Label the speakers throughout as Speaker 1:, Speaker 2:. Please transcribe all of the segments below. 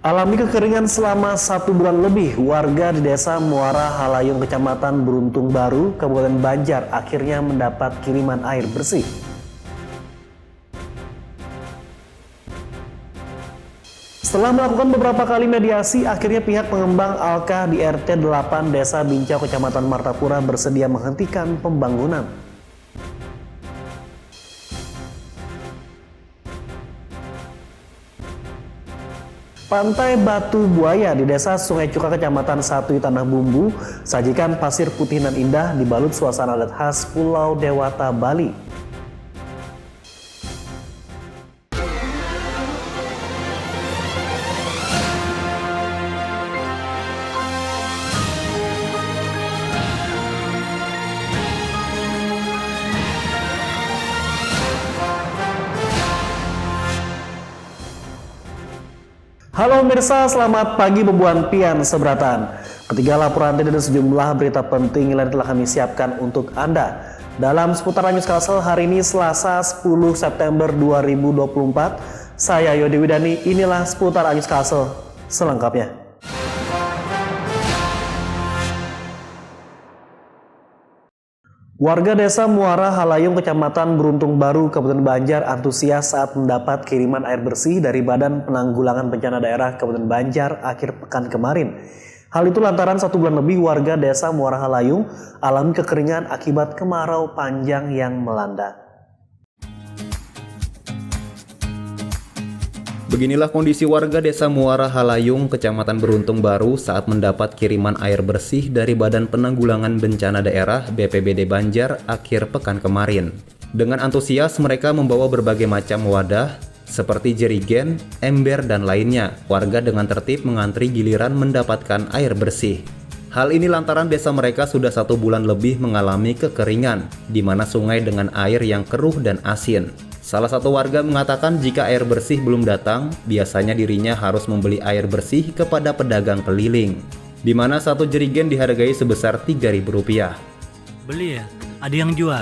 Speaker 1: Alami kekeringan selama 1 bulan lebih, warga di Desa Muara Halayung, Kecamatan Beruntung Baru, Kabupaten Banjar akhirnya mendapat kiriman air bersih. Setelah melakukan beberapa kali mediasi, akhirnya pihak pengembang Alkah di RT 8 Desa Bincau, Kecamatan Martapura bersedia menghentikan pembangunan. Pantai Batu Buaya di Desa Sungai Cuka, Kecamatan Satui, Tanah Bumbu, sajikan pasir putih nan indah dibalut suasana adat khas Pulau Dewata, Bali. Halo pemirsa, selamat pagi bebuan pian seberatan. Ketiga laporan dan sejumlah berita penting yang telah kami siapkan untuk Anda. Dalam seputar News Kalsel hari ini Selasa 10 September 2024, saya Yodi Widani, inilah seputar News Kalsel selengkapnya. Warga Desa Muara Halayung, Kecamatan Beruntung Baru, Kabupaten Banjar antusias saat mendapat kiriman air bersih dari Badan Penanggulangan Bencana Daerah Kabupaten Banjar akhir pekan kemarin. Hal itu lantaran 1 bulan lebih warga Desa Muara Halayung alami kekeringan akibat kemarau panjang yang melanda.
Speaker 2: Beginilah kondisi warga Desa Muara Halayung, Kecamatan Beruntung Baru saat mendapat kiriman air bersih dari Badan Penanggulangan Bencana Daerah BPBD Banjar akhir pekan kemarin. Dengan antusias mereka membawa berbagai macam wadah seperti jerigen, ember, dan lainnya. Warga dengan tertib mengantri giliran mendapatkan air bersih. Hal ini lantaran desa mereka sudah 1 bulan lebih mengalami kekeringan, di mana sungai dengan air yang keruh dan asin. Salah satu warga mengatakan jika air bersih belum datang, biasanya dirinya harus membeli air bersih kepada pedagang keliling, di mana 1 jerigen dihargai sebesar Rp3.000.
Speaker 3: Beli ya? Ada yang jual?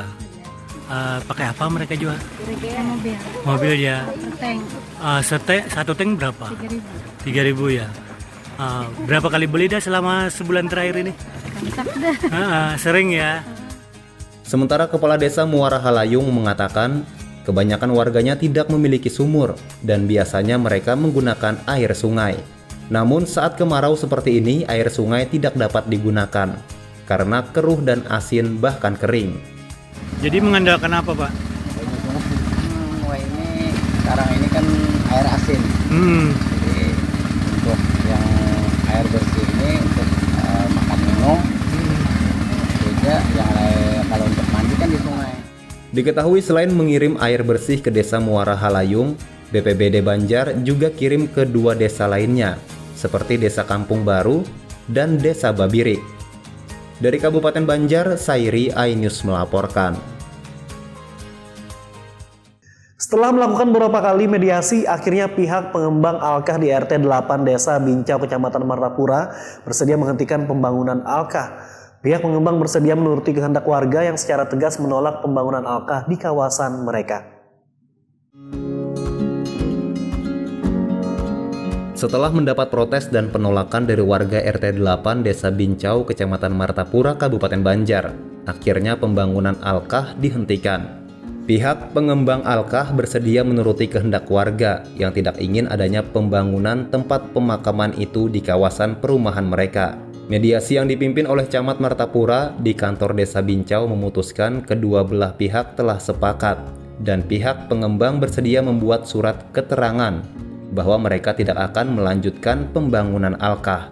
Speaker 3: Pakai apa mereka jual?
Speaker 4: Mobil.
Speaker 3: Mobil ya?
Speaker 4: Tank.
Speaker 3: 1 tank berapa?
Speaker 4: 3.000.
Speaker 3: 3.000 ya? Berapa kali beli dah selama sebulan terakhir ini?
Speaker 4: Mantap dah.
Speaker 3: Sering ya?
Speaker 2: Sementara Kepala Desa Muara Halayung mengatakan, kebanyakan warganya tidak memiliki sumur dan biasanya mereka menggunakan air sungai. Namun saat kemarau seperti ini air sungai tidak dapat digunakan karena keruh dan asin bahkan kering.
Speaker 3: Jadi mengandalkan apa, Pak?
Speaker 5: Wah, ini sekarang ini kan air asin. Jadi untuk yang air bersih ini untuk makan minum. Juga yang kalau untuk mandi kan di sungai.
Speaker 2: Diketahui selain mengirim air bersih ke Desa Muara Halayung, BPBD Banjar juga kirim ke 2 desa lainnya, seperti Desa Kampung Baru dan Desa Babirik. Dari Kabupaten Banjar, Sairi iNews melaporkan.
Speaker 1: Setelah melakukan beberapa kali mediasi, akhirnya pihak pengembang Alkah di RT 8 Desa Bincau, Kecamatan Martapura bersedia menghentikan pembangunan Alkah. Pihak pengembang bersedia menuruti kehendak warga yang secara tegas menolak pembangunan Alkah di kawasan mereka.
Speaker 2: Setelah mendapat protes dan penolakan dari warga RT 8 Desa Bincau, Kecamatan Martapura, Kabupaten Banjar, akhirnya pembangunan Alkah dihentikan. Pihak pengembang Alkah bersedia menuruti kehendak warga yang tidak ingin adanya pembangunan tempat pemakaman itu di kawasan perumahan mereka. Mediasi yang dipimpin oleh Camat Martapura di kantor Desa Bincau memutuskan kedua belah pihak telah sepakat dan pihak pengembang bersedia membuat surat keterangan bahwa mereka tidak akan melanjutkan pembangunan Alkah.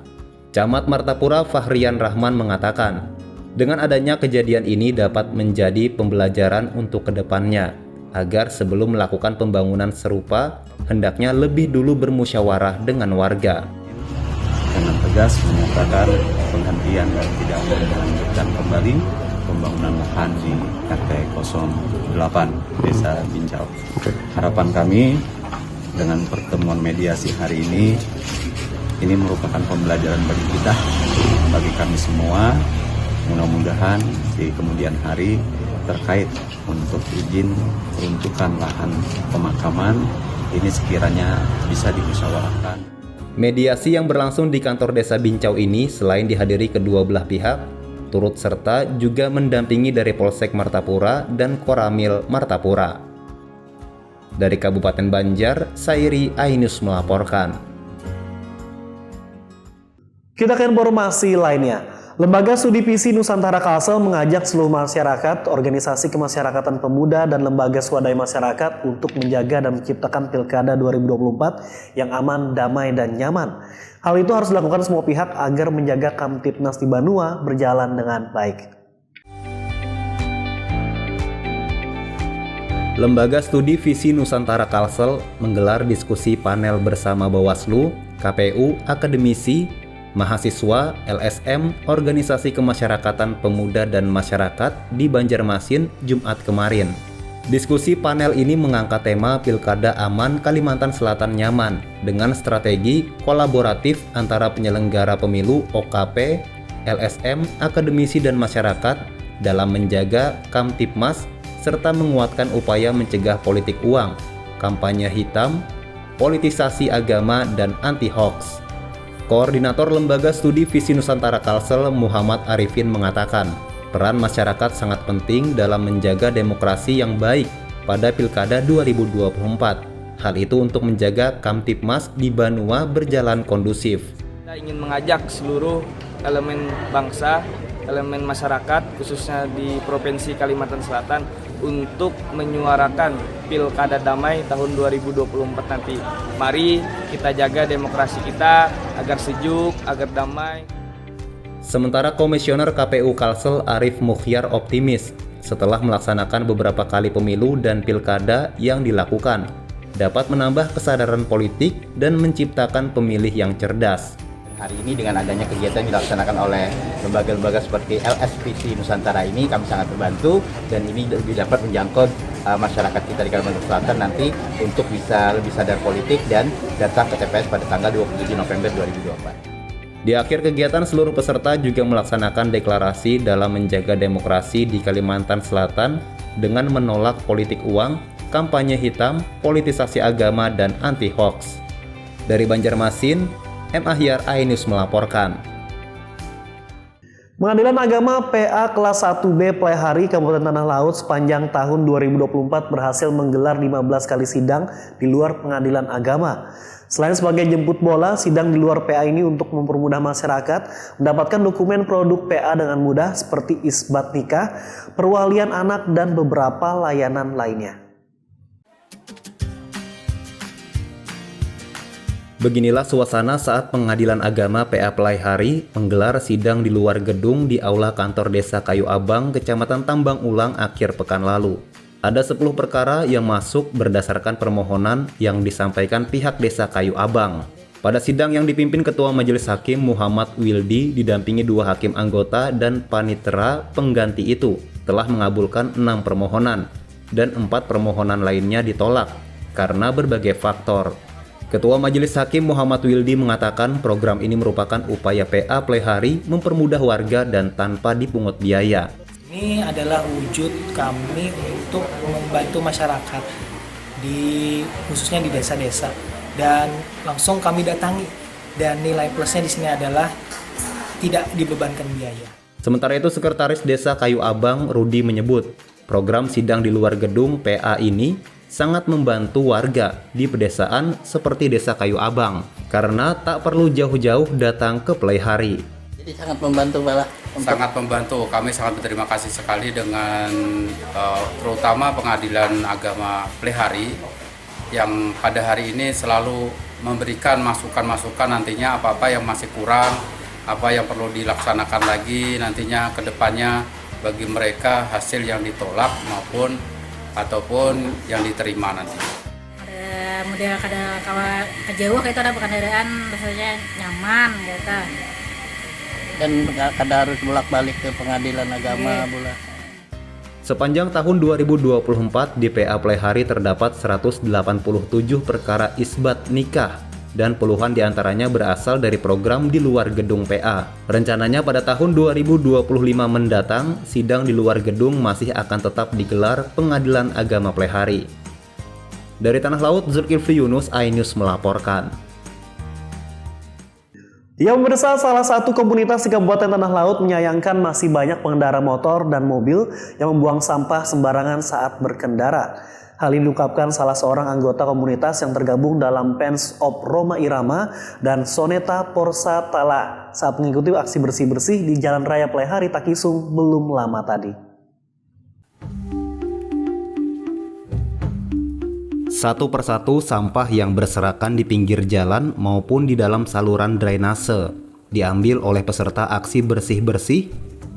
Speaker 2: Camat Martapura Fahrian Rahman mengatakan, dengan adanya kejadian ini dapat menjadi pembelajaran untuk kedepannya, agar sebelum melakukan pembangunan serupa, hendaknya lebih dulu bermusyawarah dengan warga.
Speaker 6: Dengan tegas menyatakan penghentian dan tidak melanjutkan kembali pembangunan lahan di RT 08 Desa Bincau. Harapan kami dengan pertemuan mediasi hari ini merupakan pembelajaran bagi kita, bagi kami semua. Mudah-mudahan di kemudian hari terkait untuk izin peruntukan lahan pemakaman ini sekiranya bisa dimusyawarahkan.
Speaker 2: Mediasi yang berlangsung di kantor Desa Bincau ini selain dihadiri kedua belah pihak, turut serta juga mendampingi dari Polsek Martapura dan Koramil Martapura. Dari Kabupaten Banjar, Sairi Ainus melaporkan.
Speaker 1: Kita ke informasi lainnya. Lembaga Studi Visi Nusantara Kalsel mengajak seluruh masyarakat, organisasi kemasyarakatan pemuda, dan lembaga swadaya masyarakat untuk menjaga dan menciptakan Pilkada 2024 yang aman, damai, dan nyaman. Hal itu harus dilakukan semua pihak agar menjaga Kamtipnas di Banua berjalan dengan baik.
Speaker 2: Lembaga Studi Visi Nusantara Kalsel menggelar diskusi panel bersama Bawaslu, KPU, akademisi, mahasiswa, LSM, organisasi kemasyarakatan pemuda dan masyarakat di Banjarmasin Jumat kemarin. Diskusi panel ini mengangkat tema Pilkada Aman Kalimantan Selatan Nyaman dengan strategi kolaboratif antara penyelenggara pemilu OKP, LSM, akademisi dan masyarakat dalam menjaga Kamtipmas serta menguatkan upaya mencegah politik uang, kampanye hitam, politisasi agama, dan anti-hoax. Koordinator Lembaga Studi Visi Nusantara Kalsel Muhammad Arifin mengatakan, peran masyarakat sangat penting dalam menjaga demokrasi yang baik pada Pilkada 2024. Hal itu untuk menjaga Kamtipmas di Banua berjalan kondusif.
Speaker 7: Kita ingin mengajak seluruh elemen bangsa, elemen masyarakat, khususnya di Provinsi Kalimantan Selatan, untuk menyuarakan Pilkada Damai tahun 2024 nanti. Mari kita jaga demokrasi kita agar sejuk, agar damai.
Speaker 2: Sementara Komisioner KPU Kalsel Arif Mukhyar optimis setelah melaksanakan beberapa kali pemilu dan pilkada yang dilakukan dapat menambah kesadaran politik dan menciptakan pemilih yang cerdas.
Speaker 5: Hari ini dengan adanya kegiatan dilaksanakan oleh lembaga-lembaga seperti LSVC Nusantara ini, kami sangat terbantu dan ini lebih dapat menjangkau masyarakat kita di Kalimantan Selatan nanti untuk bisa lebih sadar politik dan datang ke TPS pada tanggal 27 November 2024.
Speaker 2: Di akhir kegiatan, seluruh peserta juga melaksanakan deklarasi dalam menjaga demokrasi di Kalimantan Selatan dengan menolak politik uang, kampanye hitam, politisasi agama, dan anti-hoax. Dari Banjarmasin, M. Ahyar Ainus melaporkan.
Speaker 1: Pengadilan Agama PA kelas 1B Playhari Kabupaten Tanah Laut sepanjang tahun 2024 berhasil menggelar 15 kali sidang di luar pengadilan agama. Selain sebagai jemput bola, sidang di luar PA ini untuk mempermudah masyarakat mendapatkan dokumen produk PA dengan mudah seperti isbat nikah, perwalian anak, dan beberapa layanan lainnya.
Speaker 2: Beginilah suasana saat Pengadilan Agama PA Playhari menggelar sidang di luar gedung di Aula Kantor Desa Kayu Abang, Kecamatan Tambang Ulang akhir pekan lalu. Ada 10 perkara yang masuk berdasarkan permohonan yang disampaikan pihak Desa Kayu Abang. Pada sidang yang dipimpin Ketua Majelis Hakim Muhammad Wildi didampingi 2 hakim anggota dan panitera pengganti itu telah mengabulkan 6 permohonan dan 4 permohonan lainnya ditolak karena berbagai faktor. Ketua Majelis Hakim Muhammad Wildi mengatakan program ini merupakan upaya PA Playhari mempermudah warga dan tanpa dipungut biaya.
Speaker 8: Ini adalah wujud kami untuk membantu masyarakat khususnya di desa-desa, dan langsung kami datangi, dan nilai plusnya di sini adalah tidak dibebankan biaya.
Speaker 2: Sementara itu, Sekretaris Desa Kayu Abang Rudi menyebut program sidang di luar gedung PA ini sangat membantu warga di pedesaan seperti Desa Kayu Abang karena tak perlu jauh-jauh datang ke Playhari.
Speaker 5: Jadi sangat membantu malah.
Speaker 9: Sangat membantu. Kami sangat berterima kasih sekali dengan terutama Pengadilan Agama Playhari yang pada hari ini selalu memberikan masukan-masukan nantinya apa-apa yang masih kurang, apa yang perlu dilaksanakan lagi nantinya ke depannya bagi mereka hasil yang ditolak ataupun yang diterima nanti.
Speaker 10: Ada model kada jauh kayak itu ada kendaraan rasanya nyaman gitu.
Speaker 5: Dan kada harus bolak-balik ke pengadilan agama pula.
Speaker 2: Sepanjang tahun 2024 di PA Playhari terdapat 187 perkara isbat nikah dan puluhan diantaranya berasal dari program di luar gedung PA. Rencananya pada tahun 2025 mendatang, sidang di luar gedung masih akan tetap digelar Pengadilan Agama Playhari. Dari Tanah Laut, Zulkifli Yunus, iNews melaporkan.
Speaker 1: Ya pemirsa, salah satu komunitas di Kabupaten Tanah Laut menyayangkan masih banyak pengendara motor dan mobil yang membuang sampah sembarangan saat berkendara. Hal ini diungkapkan salah seorang anggota komunitas yang tergabung dalam Pens of Roma Irama dan Soneta Porsa Tala saat mengikuti aksi bersih-bersih di Jalan Raya Plehari Takisung belum lama tadi.
Speaker 2: Satu persatu sampah yang berserakan di pinggir jalan maupun di dalam saluran drainase diambil oleh peserta aksi bersih-bersih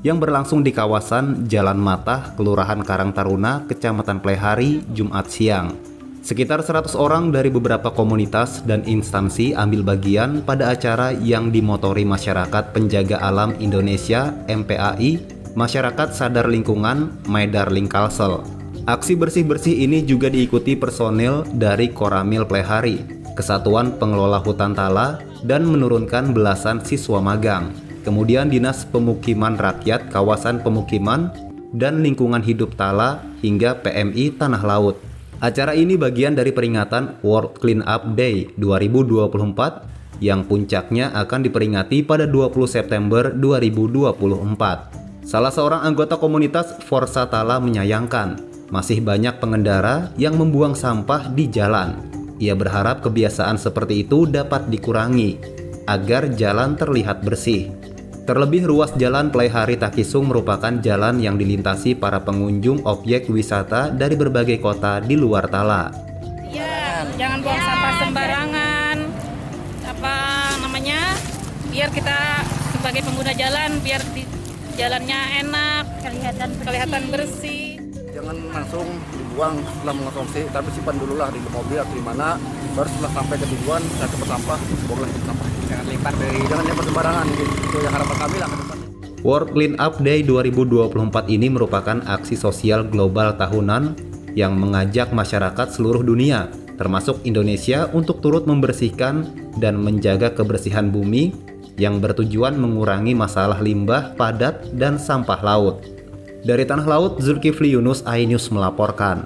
Speaker 2: yang berlangsung di kawasan Jalan Matah, Kelurahan Karang Taruna, Kecamatan Plehari, Jumat siang. Sekitar 100 orang dari beberapa komunitas dan instansi ambil bagian pada acara yang dimotori Masyarakat Penjaga Alam Indonesia (MPAI), Masyarakat Sadar Lingkungan, My Darling Kalsel. Aksi bersih-bersih ini juga diikuti personil dari Koramil Plehari, Kesatuan Pengelola Hutan Tala, dan menurunkan belasan siswa magang. Kemudian Dinas Pemukiman Rakyat Kawasan Pemukiman dan Lingkungan Hidup Tala hingga PMI Tanah Laut. Acara ini bagian dari peringatan World Clean Up Day 2024 yang puncaknya akan diperingati pada 20 September 2024. Salah seorang anggota komunitas Forsa Tala menyayangkan masih banyak pengendara yang membuang sampah di jalan. Ia berharap kebiasaan seperti itu dapat dikurangi agar jalan terlihat bersih. Terlebih ruas jalan Plehari Takisung merupakan jalan yang dilintasi para pengunjung objek wisata dari berbagai kota di luar Tala.
Speaker 10: Ya, jangan buang sampah sembarangan. Biar kita sebagai pengguna jalan, biar jalannya enak, kelihatan bersih.
Speaker 11: Jangan langsung dibuang setelah mengonsumsi, tapi simpan dulu lah di mobil atau di mana, baru setelah sampai ke tujuan saya tempat sampah, buanglah di sampah. Jangan lempar sembarangan, itu yang harapan kami lah ke depan.
Speaker 2: World Clean Up Day 2024 ini merupakan aksi sosial global tahunan yang mengajak masyarakat seluruh dunia, termasuk Indonesia, untuk turut membersihkan dan menjaga kebersihan bumi yang bertujuan mengurangi masalah limbah padat dan sampah laut. Dari Tanah Laut, Zulkifli Yunus, iNews melaporkan.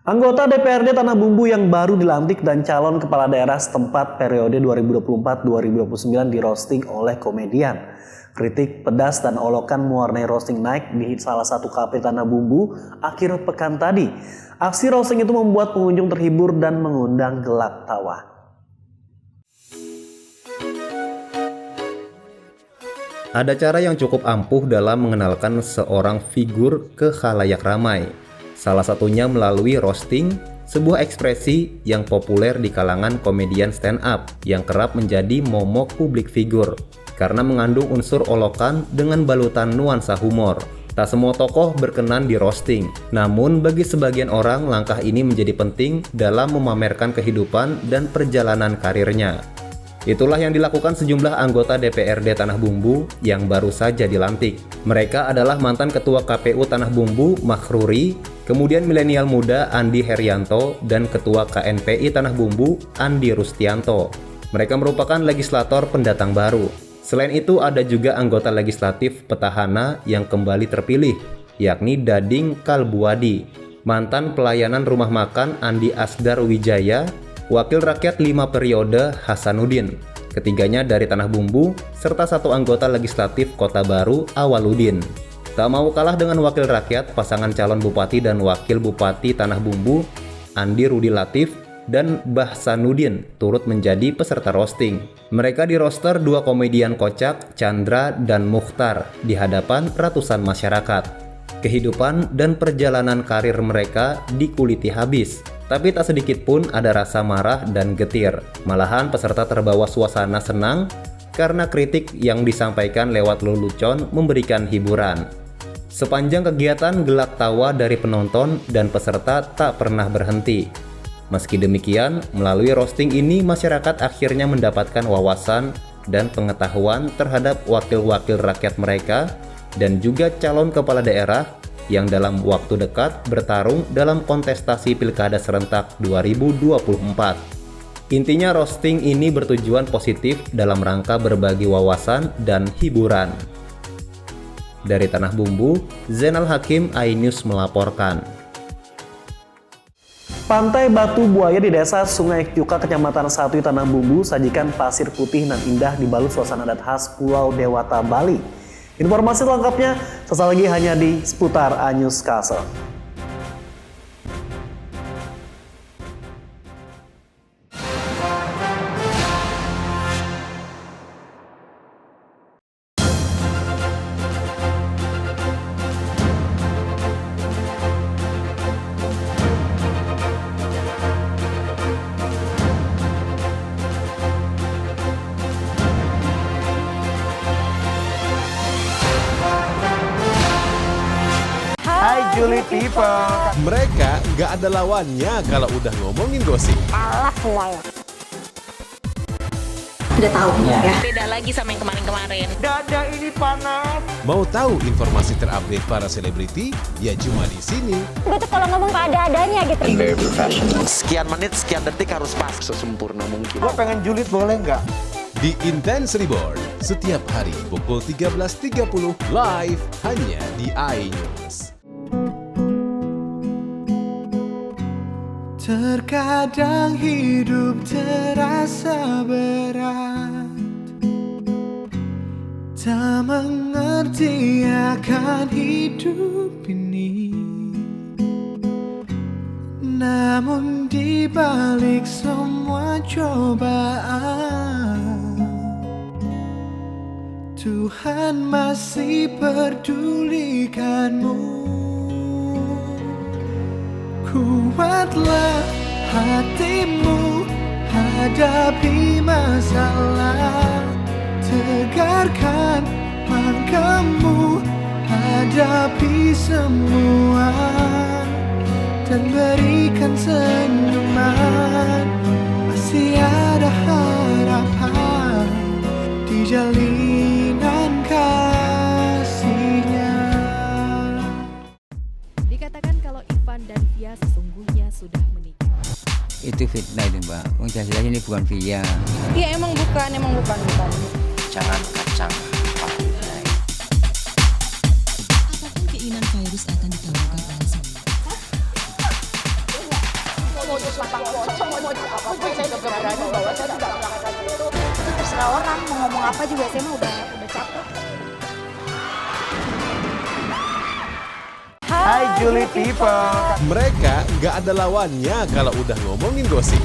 Speaker 1: Anggota DPRD Tanah Bumbu yang baru dilantik dan calon kepala daerah setempat periode 2024-2029 dirosting oleh komedian. Kritik pedas dan olokan mewarnai roasting naik di salah satu kafe Tanah Bumbu akhir pekan tadi. Aksi roasting itu membuat pengunjung terhibur dan mengundang gelak tawa.
Speaker 2: Ada cara yang cukup ampuh dalam mengenalkan seorang figur ke khalayak ramai. Salah satunya melalui roasting, sebuah ekspresi yang populer di kalangan komedian stand up yang kerap menjadi momok publik figur karena mengandung unsur olokan dengan balutan nuansa humor. Tak semua tokoh berkenan di roasting, namun bagi sebagian orang langkah ini menjadi penting dalam memamerkan kehidupan dan perjalanan karirnya. Itulah yang dilakukan sejumlah anggota DPRD Tanah Bumbu yang baru saja dilantik. Mereka adalah mantan Ketua KPU Tanah Bumbu Makhruri, kemudian milenial muda Andi Herianto, dan Ketua KNPI Tanah Bumbu Andi Rustianto. Mereka merupakan legislator pendatang baru. Selain itu ada juga anggota legislatif petahana yang kembali terpilih, yakni Dading Kalbuadi, mantan pelayanan rumah makan Andi Asdar Wijaya, Wakil Rakyat 5 periode Hasanuddin, ketiganya dari Tanah Bumbu, serta satu anggota legislatif Kota Baru Awaludin. Tak mau kalah dengan Wakil Rakyat, pasangan calon Bupati dan Wakil Bupati Tanah Bumbu, Andi Rudi Latif dan Bahsanuddin, turut menjadi peserta roasting. Mereka di-roaster dua komedian kocak, Chandra dan Mukhtar, di hadapan ratusan masyarakat. Kehidupan dan perjalanan karir mereka dikuliti habis. Tapi tak sedikit pun ada rasa marah dan getir. Malahan peserta terbawa suasana senang karena kritik yang disampaikan lewat lelucon memberikan hiburan. Sepanjang kegiatan gelak tawa dari penonton dan peserta tak pernah berhenti. Meski demikian, melalui roasting ini masyarakat akhirnya mendapatkan wawasan dan pengetahuan terhadap wakil-wakil rakyat mereka dan juga calon kepala daerah yang dalam waktu dekat bertarung dalam kontestasi Pilkada Serentak 2024. Intinya roasting ini bertujuan positif dalam rangka berbagi wawasan dan hiburan. Dari Tanah Bumbu, Zainal Hakim, iNews melaporkan.
Speaker 1: Pantai Batu Buaya di Desa Sungai Cuka, Kecamatan Satu, Tanah Bumbu, sajikan pasir putih nan indah dibalut suasana adat khas Pulau Dewata, Bali. Informasi lengkapnya sesaat lagi hanya di seputar Anyus Castle.
Speaker 12: Mereka nggak ada lawannya kalau udah ngomongin gosip.
Speaker 10: Udah tahu
Speaker 5: Ya.
Speaker 10: ya.
Speaker 13: Beda lagi sama yang kemarin-kemarin.
Speaker 12: Mau tahu informasi terupdate para selebriti? Ya cuma di sini.
Speaker 10: Gue tuh kalau ngomong ada-adanya gitu.
Speaker 14: Sekian menit, sekian detik harus pas sesempurna mungkin.
Speaker 11: Gua pengen julid boleh nggak?
Speaker 12: Di Intense Reborn, setiap hari pukul 13.30 live hanya di iNews.
Speaker 8: Terkadang hidup terasa berat, tak mengerti akan hidup ini. Namun di balik semua cobaan, Tuhan masih pedulikanmu. Kuatlah hatimu hadapi masalah, tegarkan langkahmu hadapi semua, dan berikan senyuman. Masih ada harapan di jalinan kasihnya.
Speaker 13: Dikatakan kalau Ivan dan Via sesungguhnya sudah menikah.
Speaker 5: Itu fitnah itu Mbak. Jelas-jelas ini bukan Via.
Speaker 13: Iya emang bukan.
Speaker 14: Jangan kacang pakai.
Speaker 13: Apapun keinginan Virus akan dikabulkan oleh semua.
Speaker 10: Terserah orang mau ngomong apa juga, saya mah udah capek.
Speaker 11: Hai Julie people.
Speaker 12: Mereka nggak ada lawannya kalau udah ngomongin gosip.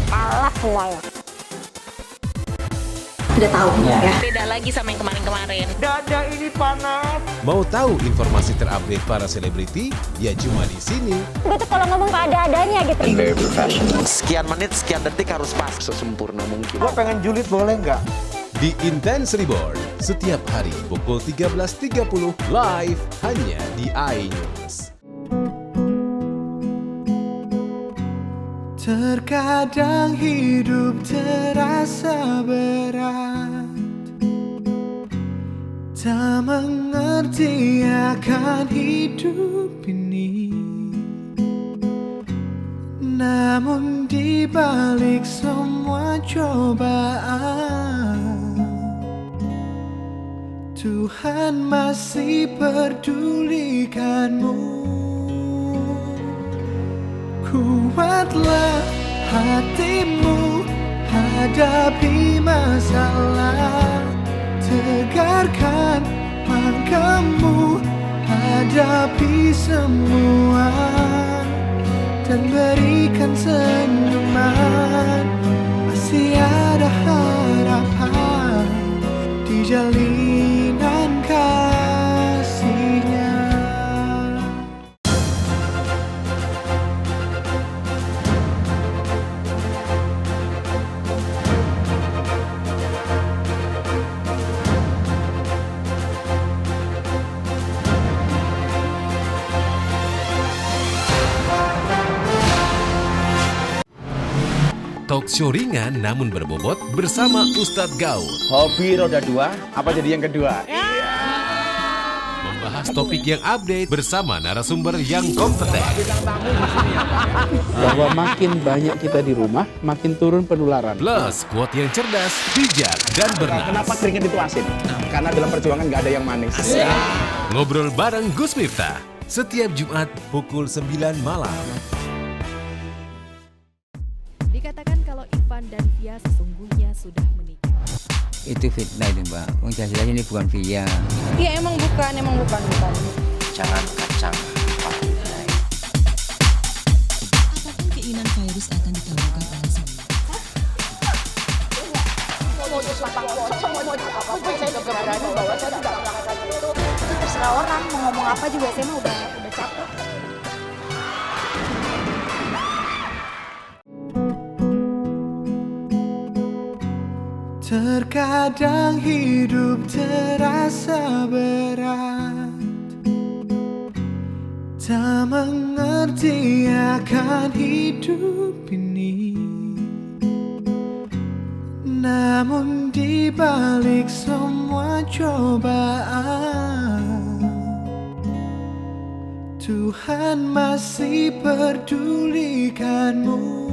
Speaker 10: Udah tahu ya.
Speaker 13: Beda lagi sama yang kemarin-kemarin.
Speaker 11: Dada ini panas.
Speaker 12: Mau tahu informasi terupdate para selebriti? Ya cuma di sini.
Speaker 10: Gue tuh kalau ngomong ada-adanya gitu.
Speaker 14: Sekian menit, sekian detik harus pas sesempurna mungkin.
Speaker 11: Gua pengen julid boleh nggak?
Speaker 12: Di Intense Reborn, setiap hari pukul 13.30 live hanya di iNews.
Speaker 8: Terkadang hidup terasa berat, tak mengerti akan hidup ini. Namun di balik semua cobaan, Tuhan masih pedulikanmu. Kuatlah hatimu hadapi masalah, tegarkan langkahmu hadapi semua, dan berikan senyuman. Masih ada harapan di jalinan kasihnya.
Speaker 12: Talk show ringan namun berbobot bersama Ustadz Gaul.
Speaker 11: Hobi roda dua, apa jadi yang kedua?
Speaker 12: Membahas topik yang update bersama narasumber yang kompeten.
Speaker 15: Bahwa makin banyak kita di rumah, makin turun penularan.
Speaker 12: Plus, quote yang cerdas, bijak, dan bernas.
Speaker 11: Kenapa keringet itu asin? Karena dalam perjuangan nggak ada yang manis.
Speaker 12: Ngobrol bareng Gus Miftah, setiap Jumat pukul 9 malam.
Speaker 13: Via sesungguhnya sudah menikah.
Speaker 5: Itu fitnah itu Mbak. Jelas-jelas ini bukan Via.
Speaker 16: Iya emang bukan.
Speaker 14: Jangan kacang patutnya.
Speaker 17: Apapun keinginan virus akan dikabulkan oleh semua.
Speaker 10: Terserah orang mau ngomong apa juga, saya mah udah capek.
Speaker 18: Terkadang hidup terasa berat, tak mengerti akan hidup ini. Namun di balik semua cobaan, Tuhan masih pedulikanmu.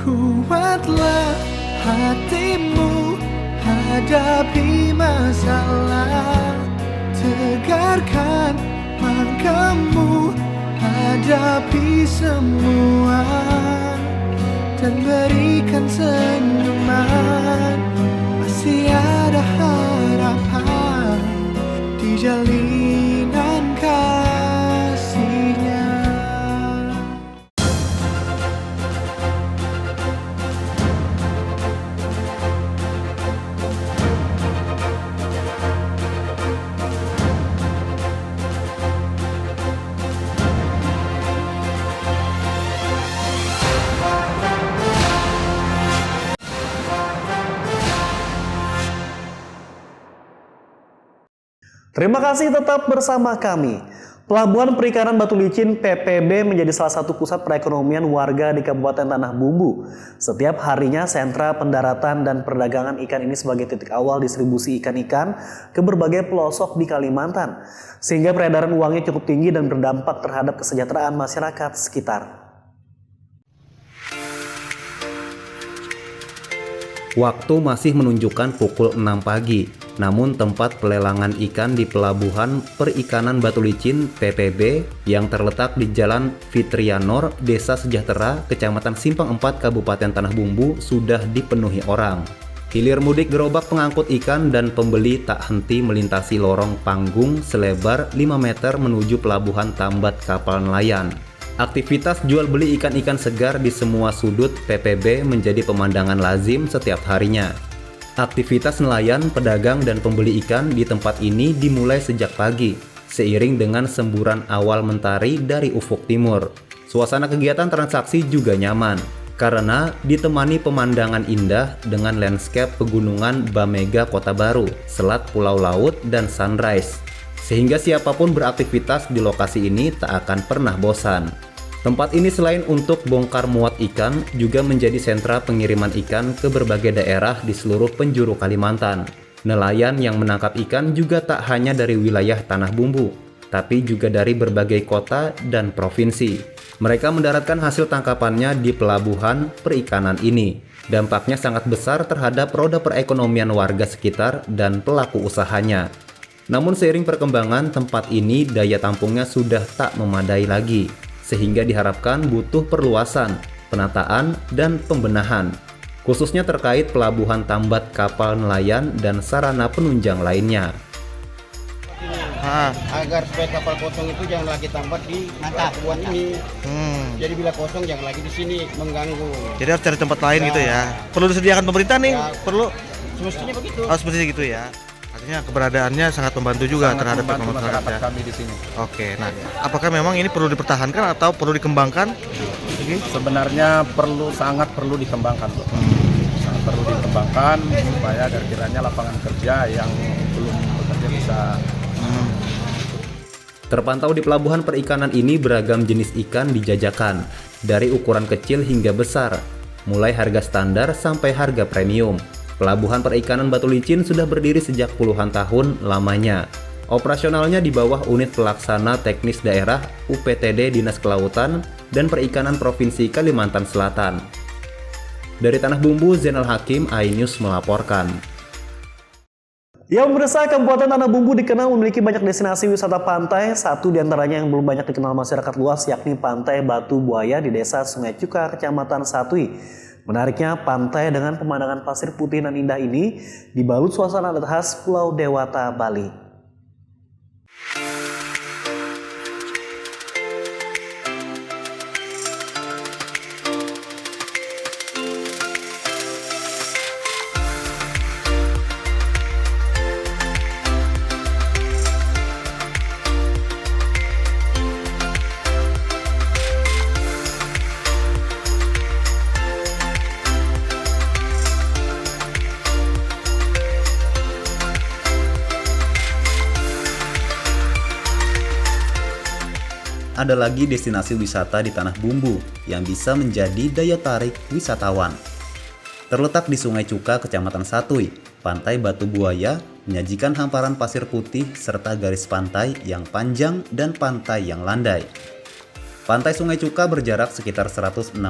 Speaker 18: Kuatlah hatimu hadapi masalah, tegarkan langkahmu hadapi semua, dan berikan senyuman. Masih ada harapan di jalinan kasihnya.
Speaker 1: Terima kasih tetap bersama kami. Pelabuhan Perikanan Batu Licin PPB menjadi salah satu pusat perekonomian warga di Kabupaten Tanah Bumbu. Setiap harinya sentra pendaratan dan perdagangan ikan ini sebagai titik awal distribusi ikan-ikan ke berbagai pelosok di Kalimantan. Sehingga peredaran uangnya cukup tinggi dan berdampak terhadap kesejahteraan masyarakat sekitar.
Speaker 2: Waktu masih menunjukkan pukul 6 pagi, namun tempat pelelangan ikan di Pelabuhan Perikanan Batu Licin PPB yang terletak di Jalan Fitrianor, Desa Sejahtera, Kecamatan Simpang 4, Kabupaten Tanah Bumbu sudah dipenuhi orang. Hilir mudik gerobak pengangkut ikan dan pembeli tak henti melintasi lorong panggung selebar 5 meter menuju Pelabuhan Tambat Kapal Nelayan. Aktivitas jual beli ikan-ikan segar di semua sudut PPB menjadi pemandangan lazim setiap harinya. Aktivitas nelayan, pedagang, dan pembeli ikan di tempat ini dimulai sejak pagi, seiring dengan semburan awal mentari dari ufuk timur. Suasana kegiatan transaksi juga nyaman, karena ditemani pemandangan indah dengan landscape pegunungan Bamega Kota Baru, selat Pulau Laut, dan sunrise. Sehingga siapapun beraktivitas di lokasi ini tak akan pernah bosan. Tempat ini selain untuk bongkar muat ikan, juga menjadi sentra pengiriman ikan ke berbagai daerah di seluruh penjuru Kalimantan. Nelayan yang menangkap ikan juga tak hanya dari wilayah Tanah Bumbu, tapi juga dari berbagai kota dan provinsi. Mereka mendaratkan hasil tangkapannya di pelabuhan perikanan ini. Dampaknya sangat besar terhadap roda perekonomian warga sekitar dan pelaku usahanya. Namun seiring perkembangan tempat ini, daya tampungnya sudah tak memadai lagi, sehingga diharapkan butuh perluasan, penataan, dan pembenahan, khususnya terkait pelabuhan tambat kapal nelayan dan sarana penunjang lainnya.
Speaker 19: Agar supaya kapal kosong itu jangan lagi tambat di pelabuhan ini. Jadi bila kosong jangan lagi di sini mengganggu.
Speaker 20: Jadi harus cari tempat lain gitu ya. Perlu disediakan pemerintah nih, perlu.
Speaker 19: Semestinya begitu.
Speaker 20: Oh, semestinya gitu ya. Artinya keberadaannya sangat membantu juga terhadap
Speaker 11: masyarakat kami di sini.
Speaker 20: Oke, nah apakah memang ini perlu dipertahankan atau perlu dikembangkan?
Speaker 11: Sebenarnya sangat perlu dikembangkan, sangat perlu dikembangkan supaya ada kiranya lapangan kerja yang belum bekerja bisa.
Speaker 2: Terpantau di pelabuhan perikanan ini beragam jenis ikan dijajakan, dari ukuran kecil hingga besar, mulai harga standar sampai harga premium. Pelabuhan Perikanan Batu Licin sudah berdiri sejak puluhan tahun lamanya. Operasionalnya di bawah Unit Pelaksana Teknis Daerah UPTD Dinas Kelautan dan Perikanan Provinsi Kalimantan Selatan. Dari Tanah Bumbu, Zainal Hakim, iNews melaporkan.
Speaker 1: Ya pemirsa, Kabupaten Tanah Bumbu dikenal memiliki banyak destinasi wisata pantai. Satu diantaranya yang belum banyak dikenal masyarakat luas yakni Pantai Batu Buaya di Desa Sungai Cuka, Kecamatan Satui. Menariknya, pantai dengan pemandangan pasir putih dan indah ini dibalut suasana adat khas Pulau Dewata, Bali.
Speaker 2: Ada lagi destinasi wisata di Tanah Bumbu yang bisa menjadi daya tarik wisatawan. Terletak di Sungai Cuka, Kecamatan Satui, Pantai Batu Buaya menyajikan hamparan pasir putih serta garis pantai yang panjang dan pantai yang landai. Pantai Sungai Cuka berjarak sekitar 167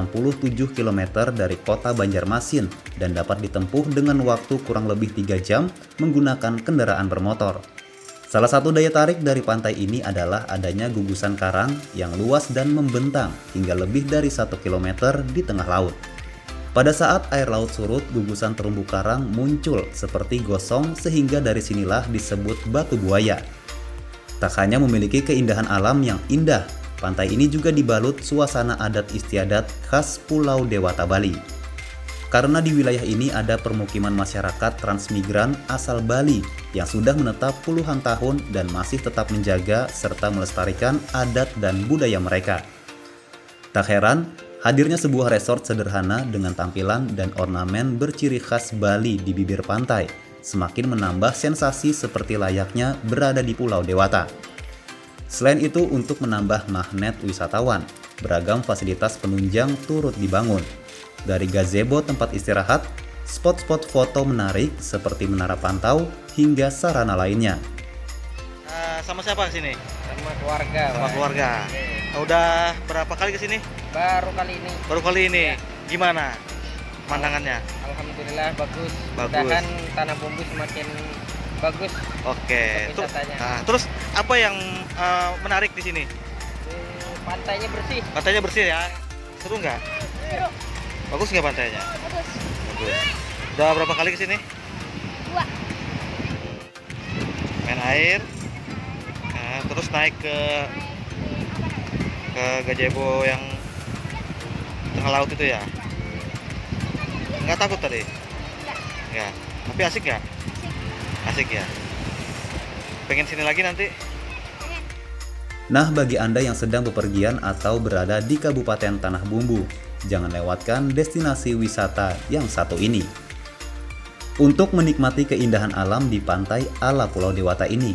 Speaker 2: km dari kota Banjarmasin dan dapat ditempuh dengan waktu kurang lebih 3 jam menggunakan kendaraan bermotor. Salah satu daya tarik dari pantai ini adalah adanya gugusan karang yang luas dan membentang hingga lebih dari 1 km di tengah laut. Pada saat air laut surut, gugusan terumbu karang muncul seperti gosong sehingga dari sinilah disebut Batu Buaya. Tak hanya memiliki keindahan alam yang indah, pantai ini juga dibalut suasana adat istiadat khas Pulau Dewata, Bali. Karena di wilayah ini ada permukiman masyarakat transmigran asal Bali yang sudah menetap puluhan tahun dan masih tetap menjaga serta melestarikan adat dan budaya mereka. Tak heran, hadirnya sebuah resort sederhana dengan tampilan dan ornamen berciri khas Bali di bibir pantai semakin menambah sensasi seperti layaknya berada di Pulau Dewata. Selain itu, untuk menambah magnet wisatawan, beragam fasilitas penunjang turut dibangun. Dari gazebo tempat istirahat, spot-spot foto menarik seperti menara pantau, hingga sarana lainnya.
Speaker 20: Sama siapa ke sini?
Speaker 5: Sama keluarga.
Speaker 20: Sama keluarga. Udah berapa kali ke sini?
Speaker 5: Baru kali ini.
Speaker 20: Baru kali ini. Gimana pemandangannya?
Speaker 5: Alhamdulillah bagus.
Speaker 20: Bagus.
Speaker 5: Mudahan Tanah Bumbu semakin bagus.
Speaker 20: Oke. Terus apa yang menarik di sini?
Speaker 5: Pantainya bersih.
Speaker 20: Pantainya bersih ya. Seru nggak?
Speaker 5: Seru.
Speaker 20: Bagus nggak pantainya?
Speaker 5: Bagus.
Speaker 20: Bagus. Udah berapa kali ke sini?
Speaker 5: 2.
Speaker 20: Main air. Nah, terus naik ke gazebo yang tengah laut itu ya? Nggak takut tadi? Nggak. Tapi asik nggak? Asik ya. Pengen sini lagi nanti?
Speaker 2: Nah, bagi Anda yang sedang bepergian atau berada di Kabupaten Tanah Bumbu, jangan lewatkan destinasi wisata yang satu ini. Untuk menikmati keindahan alam di pantai ala Pulau Dewata ini,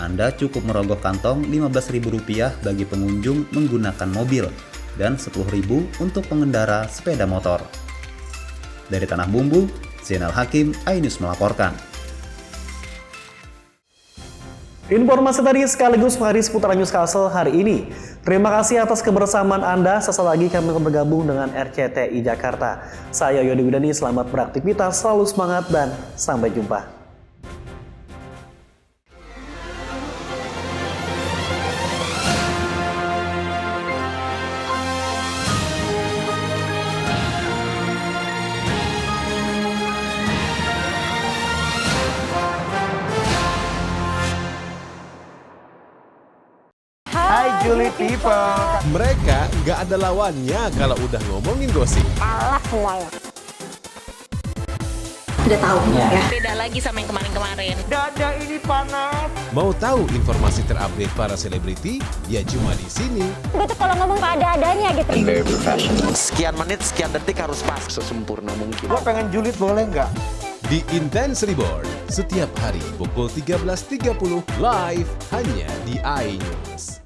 Speaker 2: Anda cukup merogoh kantong Rp15.000 bagi pengunjung menggunakan mobil dan Rp10.000 untuk pengendara sepeda motor. Dari Tanah Bumbu, Zainal Hakim, iNews melaporkan.
Speaker 1: Informasi tadi sekaligus mengakhiri seputaran News Castle hari ini. Terima kasih atas kebersamaan Anda. Sesaat lagi kami akan bergabung dengan RCTI Jakarta. Saya Yodi Widani, selamat beraktivitas, selalu semangat, dan sampai jumpa.
Speaker 14: Juli People.
Speaker 12: Mereka nggak ada lawannya kalau udah ngomongin gosip.
Speaker 10: Alah semuanya.
Speaker 16: Udah tahu
Speaker 12: Ya.
Speaker 16: ya. Beda lagi sama yang kemarin-kemarin.
Speaker 14: Dada ini panas.
Speaker 12: Mau tahu informasi terupdate para selebriti? Ya cuma di sini.
Speaker 10: Gue tuh kalau ngomong ada-adanya gitu.
Speaker 14: Sekian menit, sekian detik harus pas. Sesempurna mungkin.
Speaker 19: Gua pengen julid boleh nggak?
Speaker 12: Di Intense Reborn, setiap hari pukul 13.30 live hanya di iNews.